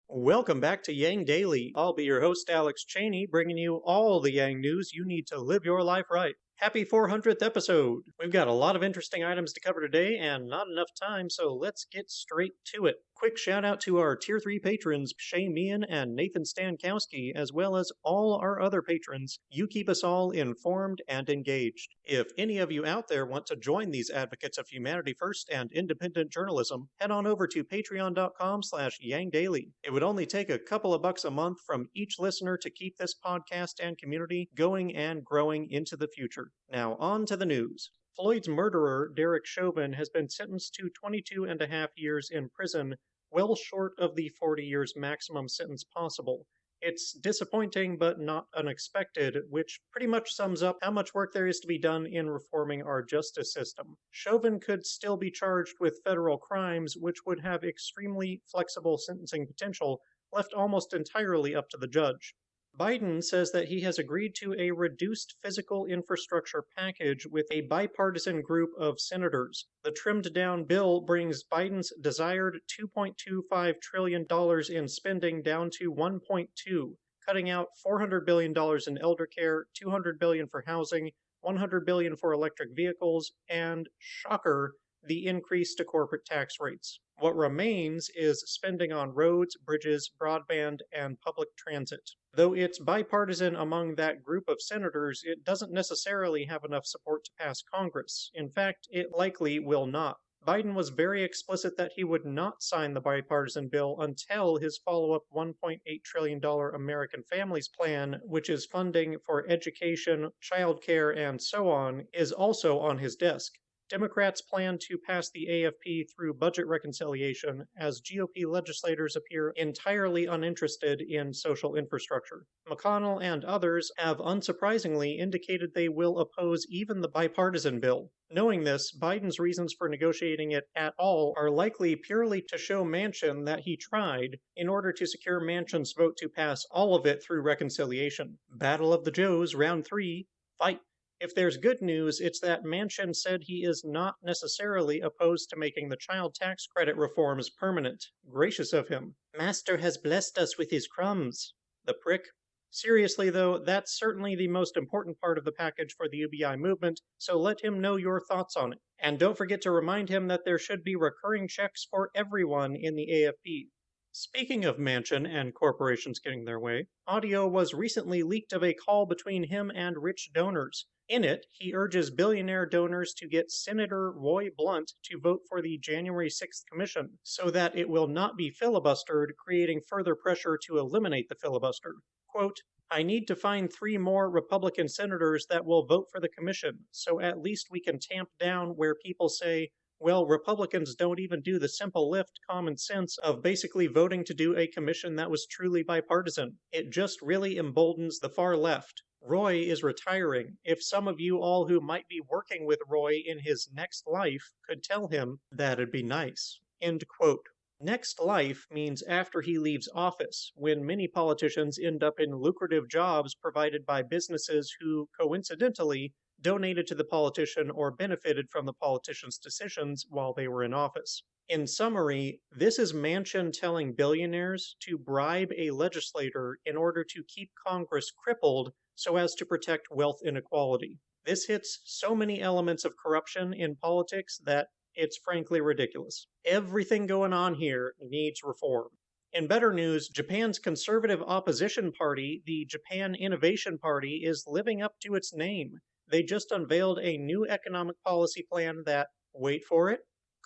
Welcome back to Yang Daily. I'll be your host, Alex Cheney, bringing you all the Yang news you need to live your life right. Happy 400th episode! We've got a lot of interesting items to cover today and not enough time, so let's get straight to it. Quick shout out to our Tier 3 patrons, Shay Meehan and Nathan Stankowski, as well as all our other patrons. You keep us all informed and engaged. If any of you out there want to join these advocates of humanity first and independent journalism, head on over to patreon.com/yangdaily. It would only take a couple of bucks a month from each listener to keep this podcast and community going and growing into the future. Now on to the news. Floyd's murderer, Derek Chauvin, has been sentenced to 22 and a half years in prison, well short of the 40 years maximum sentence possible. It's disappointing but not unexpected, which pretty much sums up how much work there is to be done in reforming our justice system. Chauvin could still be charged with federal crimes, which would have extremely flexible sentencing potential, left almost entirely up to the judge. Biden says that he has agreed to a reduced physical infrastructure package with a bipartisan group of senators. The trimmed-down bill brings Biden's desired $2.25 trillion in spending down to $1.2, cutting out $400 billion in elder care, $200 billion for housing, $100 billion for electric vehicles, and, shocker, the increase to corporate tax rates. What remains is spending on roads, bridges, broadband, and public transit. Though it's bipartisan among that group of senators, it doesn't necessarily have enough support to pass Congress. In fact, it likely will not. Biden was very explicit that he would not sign the bipartisan bill until his follow-up $1.8 trillion American Families Plan, which is funding for education, childcare, and so on, is also on his desk. Democrats plan to pass the AFP through budget reconciliation, as GOP legislators appear entirely uninterested in social infrastructure. McConnell and others have unsurprisingly indicated they will oppose even the bipartisan bill. Knowing this, Biden's reasons for negotiating it at all are likely purely to show Manchin that he tried in order to secure Manchin's vote to pass all of it through reconciliation. Battle of the Joes, round 3, fight! If there's good news, it's that Manchin said he is not necessarily opposed to making the child tax credit reforms permanent. Gracious of him. Master has blessed us with his crumbs. The prick. Seriously, though, that's certainly the most important part of the package for the UBI movement, so let him know your thoughts on it. And don't forget to remind him that there should be recurring checks for everyone in the AFP. Speaking of Manchin and corporations getting their way, audio was recently leaked of a call between him and rich donors. In it, he urges billionaire donors to get Senator Roy Blunt to vote for the January 6th commission so that it will not be filibustered, creating further pressure to eliminate the filibuster. Quote, I need to find 3 more Republican senators that will vote for the commission, so at least we can tamp down where people say, well, Republicans don't even do the simple lift common sense of basically voting to do a commission that was truly bipartisan. It just really emboldens the far left. Roy is retiring. If some of you all who might be working with Roy in his next life could tell him, that'd be nice. End quote. Next life means after he leaves office, when many politicians end up in lucrative jobs provided by businesses who, coincidentally, donated to the politician or benefited from the politician's decisions while they were in office. In summary, this is Manchin telling billionaires to bribe a legislator in order to keep Congress crippled so as to protect wealth inequality. This hits so many elements of corruption in politics that it's frankly ridiculous. Everything going on here needs reform. In better news, Japan's conservative opposition party, the Japan Innovation Party, is living up to its name. They just unveiled a new economic policy plan that, wait for it,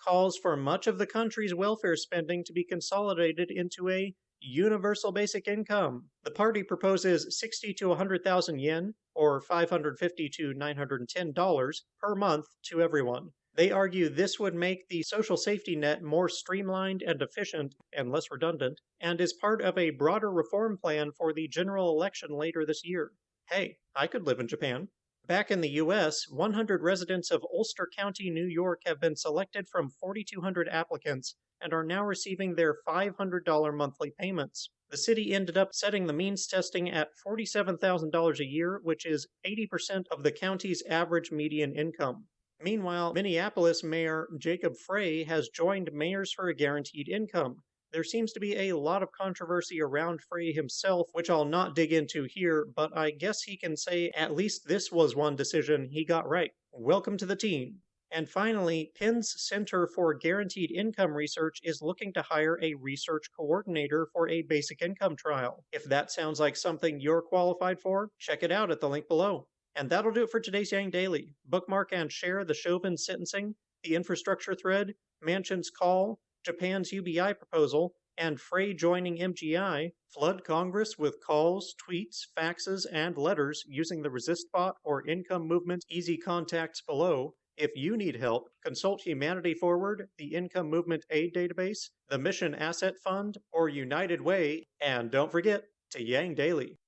calls for much of the country's welfare spending to be consolidated into a universal basic income. The party proposes 60 to 100,000 yen, or $550 to $910 per month to everyone. They argue this would make the social safety net more streamlined and efficient and less redundant, and is part of a broader reform plan for the general election later this year. Hey, I could live in Japan. Back in the U.S., 100 residents of Ulster County, New York have been selected from 4,200 applicants and are now receiving their $500 monthly payments. The city ended up setting the means testing at $47,000 a year, which is 80% of the county's average median income. Meanwhile, Minneapolis Mayor Jacob Frey has joined Mayors for a Guaranteed Income. There seems to be a lot of controversy around Frey himself, which I'll not dig into here, but I guess he can say at least this was one decision he got right. Welcome to the team. And finally, Penn's Center for Guaranteed Income Research is looking to hire a research coordinator for a basic income trial. If that sounds like something you're qualified for, check it out at the link below. And that'll do it for today's Yang Daily. Bookmark and share the Chauvin sentencing, the infrastructure thread, Manchin's call, Japan's UBI proposal, and Frey joining MGI. Flood Congress with calls, tweets, faxes, and letters using the ResistBot or Income Movement Easy Contacts below. If you need help, consult Humanity Forward, the Income Movement Aid Database, the Mission Asset Fund, or United Way, and don't forget to Yang Daily.